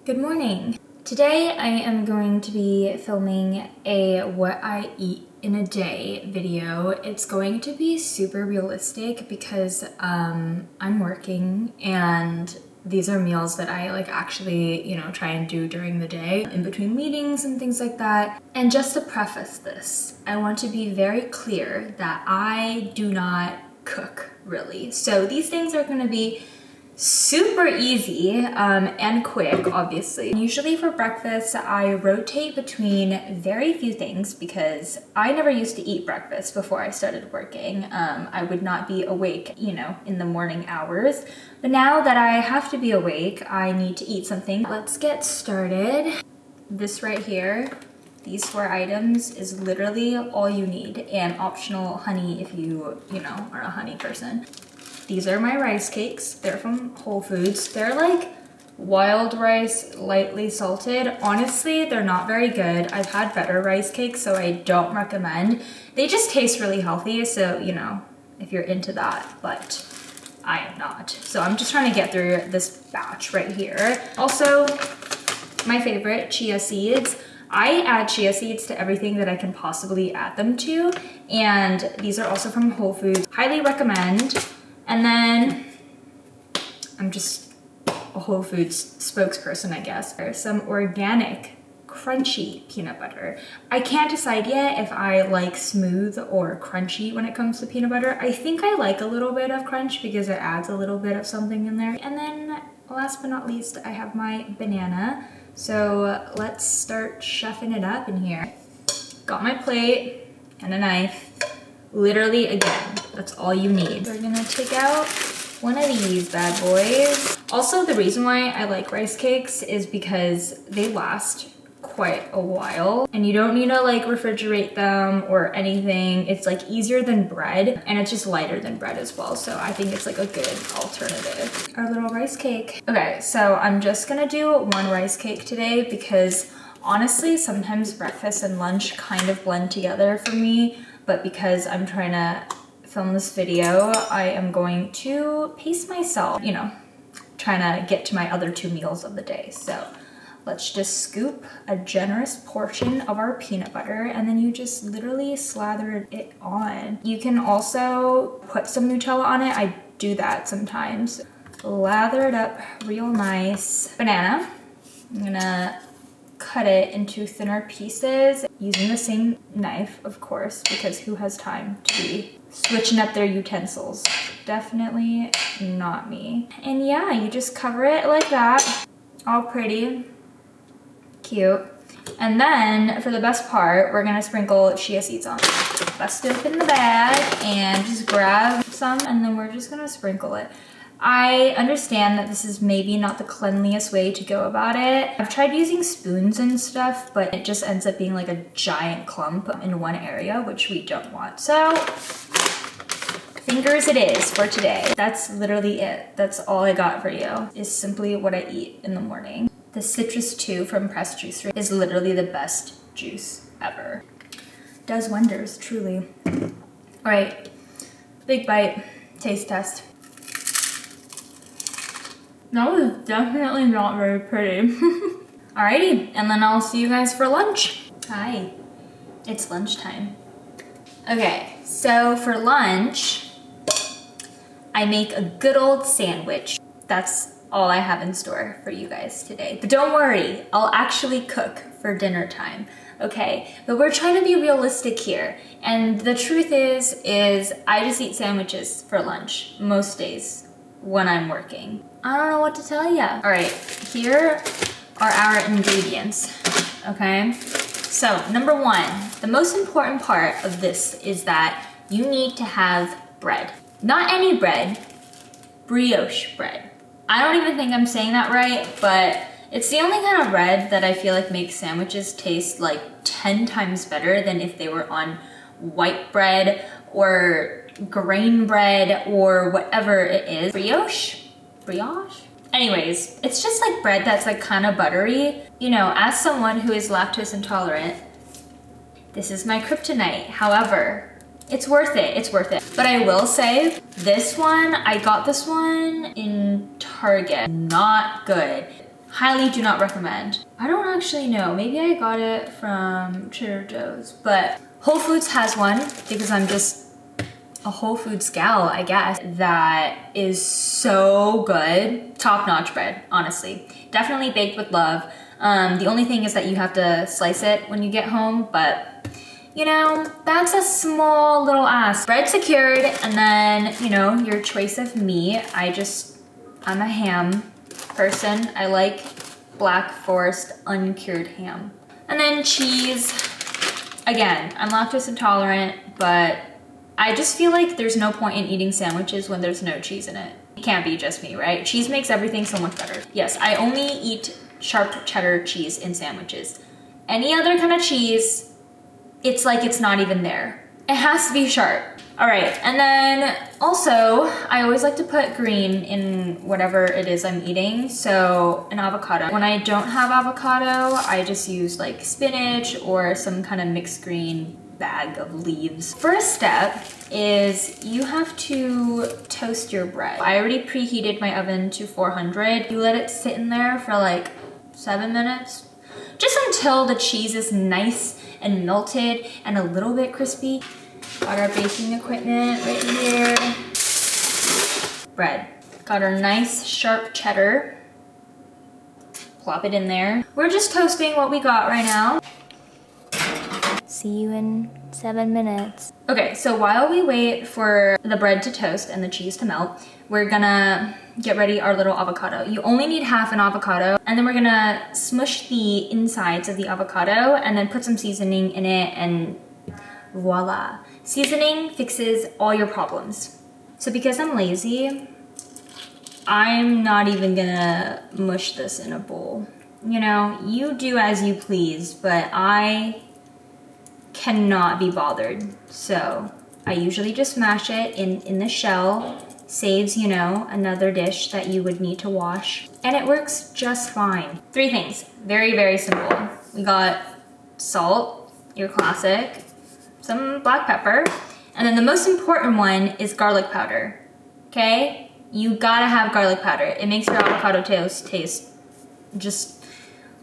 Good morning. Today I am going to be filming a what I eat in a day video. It's going to be super realistic because I'm working and these are meals that I actually, try and do during the day in between meetings and things like that. And just to preface this, I want to be very clear that I do not cook really. So these things are going to be super easy and quick, obviously. Usually for breakfast, I rotate between very few things because I never used to eat breakfast before I started working. I would not be awake, in the morning hours. But now that I have to be awake, I need to eat something. Let's get started. This right here, these 4 items is literally all you need, and optional honey if you are a honey person. These are my rice cakes. They're from Whole Foods. They're like wild rice, lightly salted. Honestly, they're not very good. I've had better rice cakes, so I don't recommend. They just taste really healthy, so, if you're into that, but I am not. So I'm just trying to get through this batch right here. Also, my favorite, chia seeds. I add chia seeds to everything that I can possibly add them to, and these are also from Whole Foods. Highly recommend. And then I'm just a Whole Foods spokesperson, I guess. There's some organic, crunchy peanut butter. I can't decide yet if I like smooth or crunchy when it comes to peanut butter. I think I like a little bit of crunch because it adds a little bit of something in there. And then last but not least, I have my banana. So let's start chefing it up in here. Got my plate and a knife. Literally, again, that's all you need. We're gonna take out one of these bad boys. Also, the reason why I like rice cakes is because they last quite a while and you don't need to refrigerate them or anything. It's easier than bread and it's just lighter than bread as well. So I think it's a good alternative. Our little rice cake. Okay, so I'm just gonna do one rice cake today because honestly, sometimes breakfast and lunch kind of blend together for me. But because I'm trying to film this video, I am going to pace myself, trying to get to my other 2 meals of the day. So let's just scoop a generous portion of our peanut butter and then you just literally slather it on. You can also put some Nutella on it. I do that sometimes. Lather it up real nice. Banana, I'm gonna cut it into thinner pieces using the same knife, of course, because who has time to be switching up their utensils? Definitely not me. And yeah, you just cover it like that, all pretty, cute. And then for the best part, we're gonna sprinkle chia seeds on it. Bust it open the bag and just grab some, and then we're just gonna sprinkle it. I understand that this is maybe not the cleanliest way to go about it. I've tried using spoons and stuff, but it just ends up being a giant clump in one area, which we don't want. So, fingers it is for today. That's literally it. That's all I got for you, is simply what I eat in the morning. The Citrus 2 from Press Juicery is literally the best juice ever. Does wonders, truly. All right, big bite, taste test. That was definitely not very pretty. Alrighty, and then I'll see you guys for lunch. Hi, it's lunchtime. Okay, so for lunch, I make a good old sandwich. That's all I have in store for you guys today. But don't worry, I'll actually cook for dinner time, okay? But we're trying to be realistic here. And the truth is I just eat sandwiches for lunch most days when I'm working. I don't know what to tell you. All right, here are our ingredients, okay? So number 1, the most important part of this is that you need to have bread. Not any bread, brioche bread. I don't even think I'm saying that right, but it's the only kind of bread that I feel makes sandwiches taste 10 times better than if they were on white bread or grain bread or whatever it is. Brioche? Anyways, it's just bread that's kind of buttery. As someone who is lactose intolerant, this is my kryptonite. However, it's worth it. But I will say, this one, I got this one in Target. Not good. Highly do not recommend. I don't actually know. Maybe I got it from Trader Joe's, but Whole Foods has one because I'm just a Whole Foods gal, I guess. That is so good. Top-notch bread, honestly. Definitely baked with love. The only thing is that you have to slice it when you get home, but you know, that's a small little ask. Bread secured, and then, you know, your choice of meat. I'm a ham person. I like Black Forest uncured ham. And then cheese. Again, I'm lactose intolerant, but I just feel like there's no point in eating sandwiches when there's no cheese in it. It can't be just me, right? Cheese makes everything so much better. Yes, I only eat sharp cheddar cheese in sandwiches. Any other kind of cheese, it's like it's not even there. It has to be sharp. All right, and then also, I always like to put green in whatever it is I'm eating, so an avocado. When I don't have avocado, I just use like spinach or some kind of mixed green bag of leaves. First step is you have to toast your bread. I already preheated my oven to 400. You let it sit in there for like 7 minutes, just until the cheese is nice and melted and a little bit crispy. Got our baking equipment right here. Bread. Got our nice sharp cheddar. Plop it in there. We're just toasting what we got right now. See you in 7 minutes. Okay, so while we wait for the bread to toast and the cheese to melt, we're gonna get ready our little avocado. You only need half an avocado, and then we're gonna smush the insides of the avocado and then put some seasoning in it, and voila. Seasoning fixes all your problems. So because I'm lazy, I'm not even gonna mush this in a bowl. You know, you do as you please, but I cannot be bothered. So I usually just mash it in the shell. Saves, you know, another dish that you would need to wash. And it works just fine. 3 things, very, very simple. We got salt, your classic, some black pepper, and then the most important one is garlic powder, okay? You gotta have garlic powder. It makes your avocado toast taste just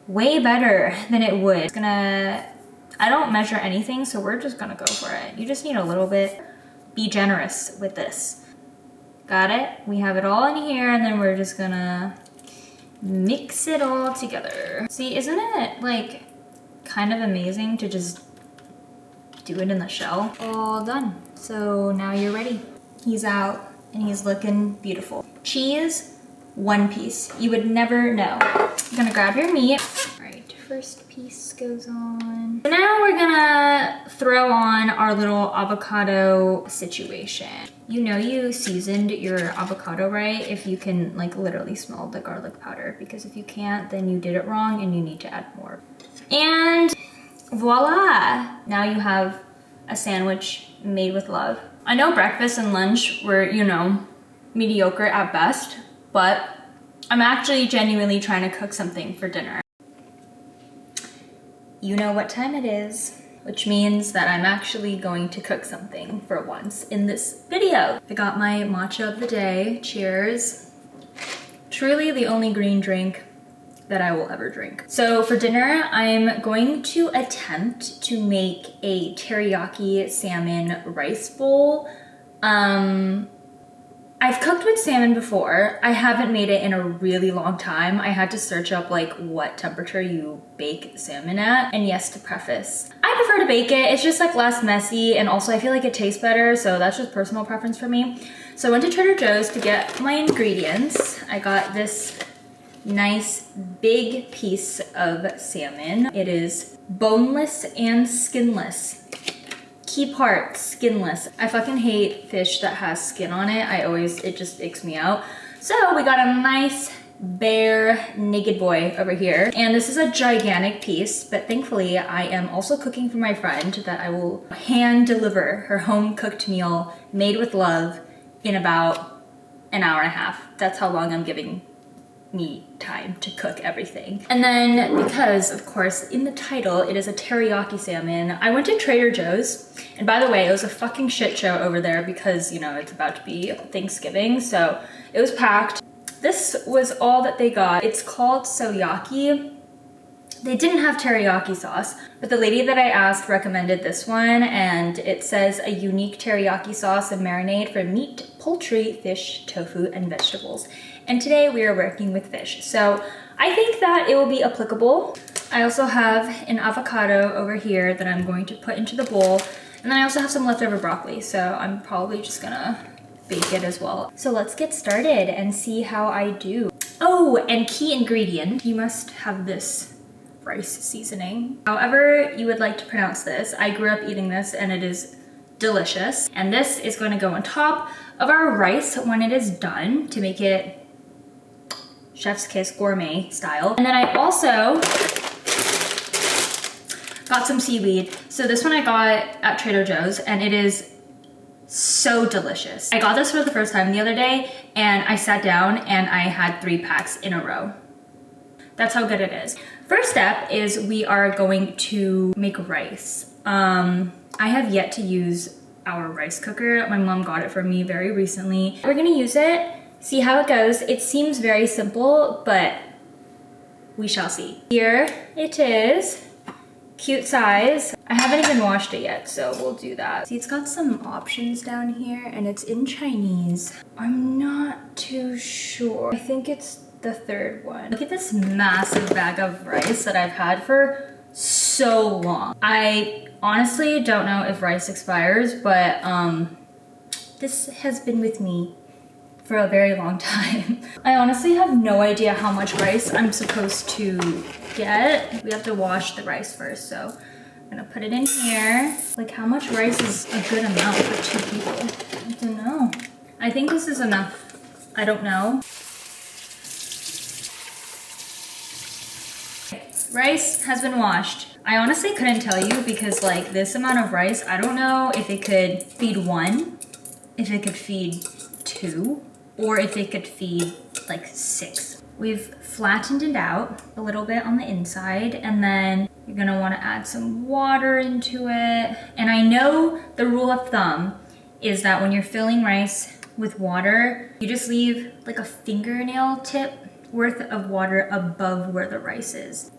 way better than it would. I don't measure anything, so we're just gonna go for it. You just need a little bit. Be generous with this. Got it? We have it all in here, and then we're just gonna mix it all together. See, isn't it like kind of amazing to just do it in the shell? All done. So now you're ready. He's out and he's looking beautiful. Cheese, 1 piece. You would never know. You're gonna grab your meat. All right, first piece goes on. So now we're gonna throw on our little avocado situation. You know you seasoned your avocado right if you can like literally smell the garlic powder, because if you can't, then you did it wrong and you need to add more. And voila! Now you have a sandwich made with love. I know breakfast and lunch were, you know, mediocre at best, but I'm actually genuinely trying to cook something for dinner. You know what time it is, which means that I'm actually going to cook something for once in this video. I got my matcha of the day. Cheers. Truly the only green drink that I will ever drink. So for dinner, I'm going to attempt to make a teriyaki salmon rice bowl. I've cooked with salmon before. I haven't made it in a really long time. I had to search up like what temperature you bake salmon at. And yes, to preface, I prefer to bake it. It's just like less messy, and also I feel like it tastes better, so that's just personal preference for me. So I went to Trader Joe's to get my ingredients. I got this nice big piece of salmon. It is boneless and skinless. Key part, skinless. I fucking hate fish that has skin on it. It just icks me out. So we got a nice bare naked boy over here. And this is a gigantic piece, but thankfully I am also cooking for my friend that I will hand deliver her home cooked meal made with love in about an hour and a half. That's how long I'm giving me time to cook everything. And then because of course in the title it is a teriyaki salmon, I went to Trader Joe's, and by the way it was a fucking shit show over there because, you know, it's about to be Thanksgiving, so it was packed. This was all that they got. It's called teriyaki. They didn't have teriyaki sauce, but the lady that I asked recommended this one, and it says a unique teriyaki sauce and marinade for meat, poultry, fish, tofu, and vegetables. And today we are working with fish. So I think that it will be applicable. I also have an avocado over here that I'm going to put into the bowl. And then I also have some leftover broccoli, so I'm probably just gonna bake it as well. So let's get started and see how I do. Oh, and key ingredient, you must have this rice seasoning. However you would like to pronounce this. I grew up eating this and it is delicious. And this is going to go on top of our rice when it is done to make it chef's kiss gourmet style. And then I also got some seaweed. So this one I got at Trader Joe's and it is so delicious. I got this for the first time the other day and I sat down and I had 3 packs in a row. That's how good it is. First step is we are going to make rice. I have yet to use our rice cooker. My mom got it for me very recently. We're gonna use it, see how it goes. It seems very simple, but we shall see. Here it is, cute size. I haven't even washed it yet, so we'll do that. See, it's got some options down here and it's in Chinese. I'm not too sure. I think it's the third one. Look at this massive bag of rice that I've had for so long. I honestly don't know if rice expires, but this has been with me for a very long time. I honestly have no idea how much rice I'm supposed to get. We have to wash the rice first, so I'm gonna put it in here. Like, how much rice is a good amount for 2 people? I don't know. I think this is enough. I don't know. Rice has been washed. I honestly couldn't tell you because like this amount of rice, I don't know if it could feed 1, if it could feed 2, or if it could feed like 6. We've flattened it out a little bit on the inside and then you're gonna wanna add some water into it. And I know the rule of thumb is that when you're filling rice with water, you just leave like a fingernail tip worth of water above where the rice is.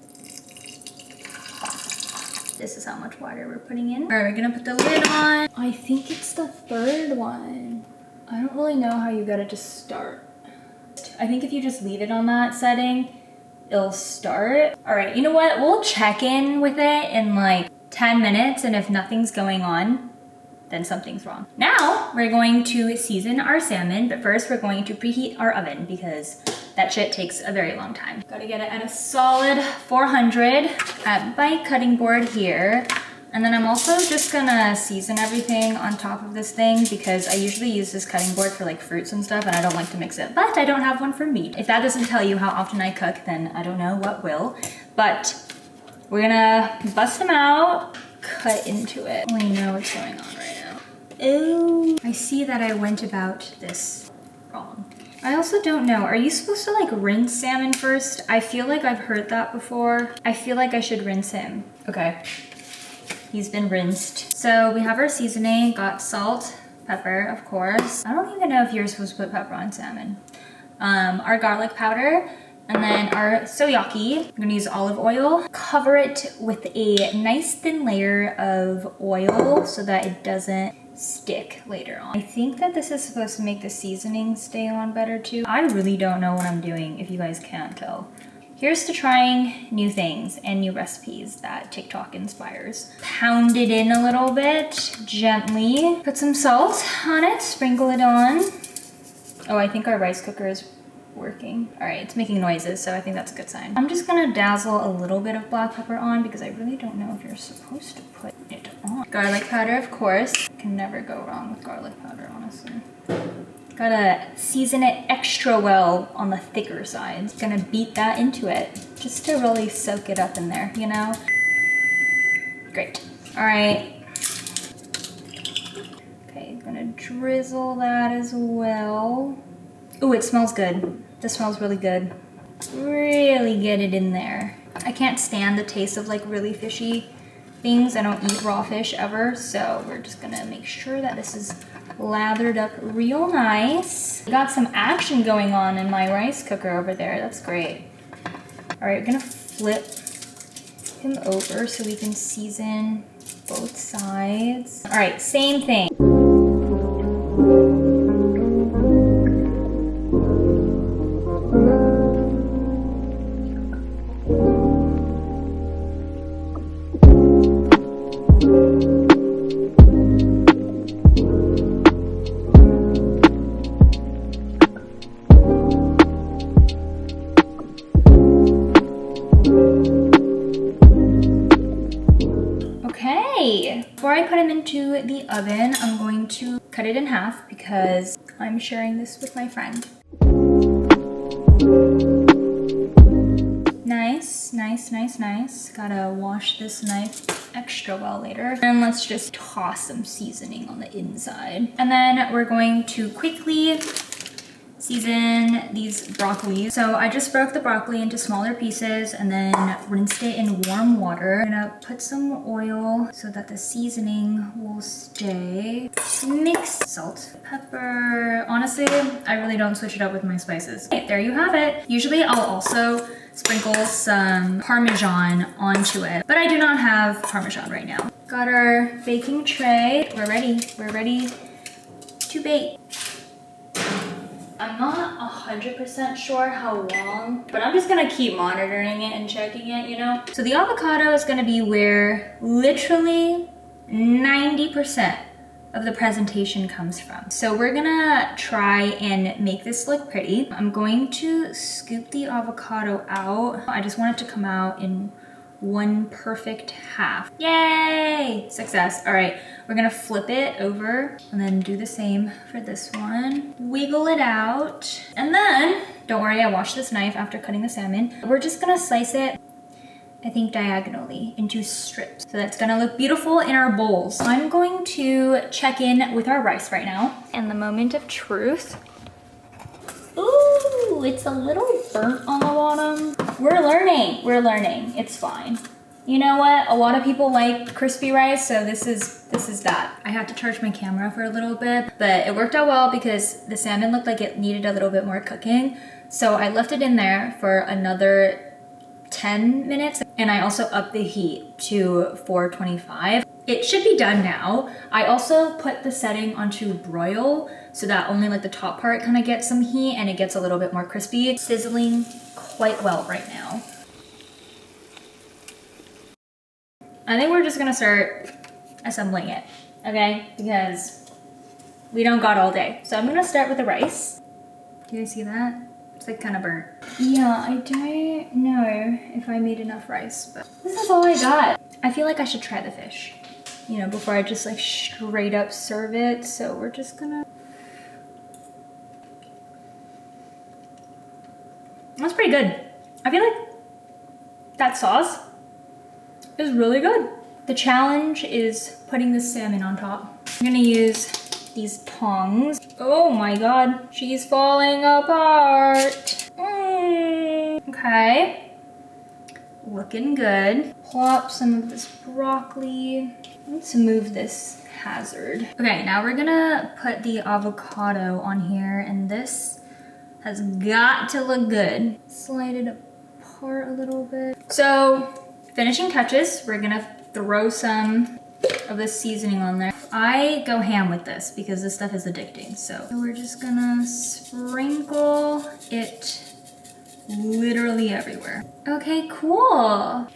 This is how much water we're putting in. All right, we're gonna put the lid on. I think it's the 3rd one. I don't really know how you get it to start. I think if you just leave it on that setting, it'll start. All right, you know what? We'll check in with it in like 10 minutes, and if nothing's going on, then something's wrong. Now, we're going to season our salmon, but first we're going to preheat our oven because that shit takes a very long time. Gotta get it at a solid 400 at my cutting board here. And then I'm also just gonna season everything on top of this thing because I usually use this cutting board for like fruits and stuff and I don't like to mix it, but I don't have one for meat. If that doesn't tell you how often I cook, then I don't know what will. But we're gonna bust them out, cut into it. I only know what's going on right now. Ooh, I see that I went about this wrong. I also don't know, are you supposed to like rinse salmon first? I feel like I've heard that before. I feel like I should rinse him. Okay, he's been rinsed. So we have our seasoning, got salt, pepper, of course. I don't even know if you're supposed to put pepper on salmon. Our garlic powder, and then our teriyaki. I'm gonna use olive oil. Cover it with a nice thin layer of oil so that it doesn't stick later on. I think that this is supposed to make the seasoning stay on better too. I really don't know what I'm doing, if you guys can't tell. Here's to trying new things and new recipes that TikTok inspires. Pound it in a little bit, gently. Put some salt on it, sprinkle it on. Oh, I think our rice cooker is working. All right, it's making noises, so I think that's a good sign. I'm just gonna dazzle a little bit of black pepper on because I really don't know if you're supposed to put it on. Garlic powder, of course. Can never go wrong with garlic powder, honestly. Gotta season it extra well on the thicker sides. Gonna beat that into it just to really soak it up in there, you know? Great. All right. Okay, gonna drizzle that as well. Ooh, it smells good. This smells really good. Really get it in there. I can't stand the taste of like really fishy things. I don't eat raw fish ever, so we're just gonna make sure that this is lathered up real nice. Got some action going on in my rice cooker over there. That's great. All right, we're gonna flip him over so we can season both sides. All right, same thing. Before I put them into the oven, I'm going to cut it in half because I'm sharing this with my friend. Nice, nice, nice, nice. Gotta wash this knife extra well later. And let's just toss some seasoning on the inside. And then we're going to quickly season these broccoli. So I just broke the broccoli into smaller pieces and then rinsed it in warm water. I'm gonna put some oil so that the seasoning will stay. Mix salt, pepper. Honestly, I really don't switch it up with my spices. Okay, there you have it. Usually I'll also sprinkle some Parmesan onto it, but I do not have Parmesan right now. Got our baking tray. We're ready. We're ready to bake. I'm not 100% sure how long, but I'm just gonna keep monitoring it and checking it, you know? So the avocado is gonna be where literally 90% of the presentation comes from. So we're gonna try and make this look pretty. I'm going to scoop the avocado out. I just want it to come out in one perfect half. Yay! Success. All right, we're gonna flip it over and then do the same for this one. Wiggle it out. And then, don't worry, I washed this knife after cutting the salmon. We're just gonna slice it, I think diagonally, into strips. So that's gonna look beautiful in our bowls. I'm going to check in with our rice right now. And the moment of truth. Ooh, it's a little burnt on the bottom. We're learning, it's fine. You know what, a lot of people like crispy rice, so this is that. I had to charge my camera for a little bit, but it worked out well because the salmon looked like it needed a little bit more cooking. So I left it in there for another 10 minutes, and I also upped the heat to 425. It should be done now. I also put the setting onto broil so that only like the top part kind of gets some heat and it gets a little bit more crispy. It's sizzling quite well right now. I think we're just gonna start assembling it, okay? Because we don't got all day. So I'm gonna start with the rice. Do you guys see that? It's like kind of burnt. Yeah, I don't know if I made enough rice, but this is all I got. I feel like I should try the fish, you know, before I just like straight up serve it. So we're just gonna. That's pretty good. I feel like that sauce is really good. The challenge is putting the salmon on top. I'm gonna use these tongs. Oh my god, she's falling apart. Okay, looking good. Plop some of this broccoli. Let's move this hazard. Okay, now we're gonna put the avocado on here, and this has got to look good. Slide it apart a little bit. So, finishing touches, we're gonna throw some of this seasoning on there. I go ham with this because this stuff is addicting. So we're just gonna sprinkle it literally everywhere. Okay, cool.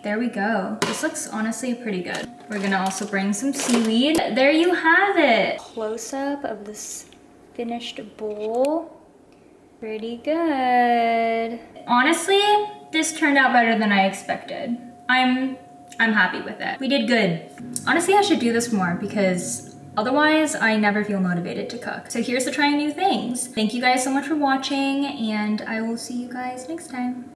There we go. This looks honestly pretty good. We're gonna also bring some seaweed. There you have it. Close up of this finished bowl. Pretty good. Honestly, this turned out better than I expected. I'm happy with it. We did good. Honestly, I should do this more because otherwise I never feel motivated to cook. So here's to trying new things. Thank you guys so much for watching, and I will see you guys next time.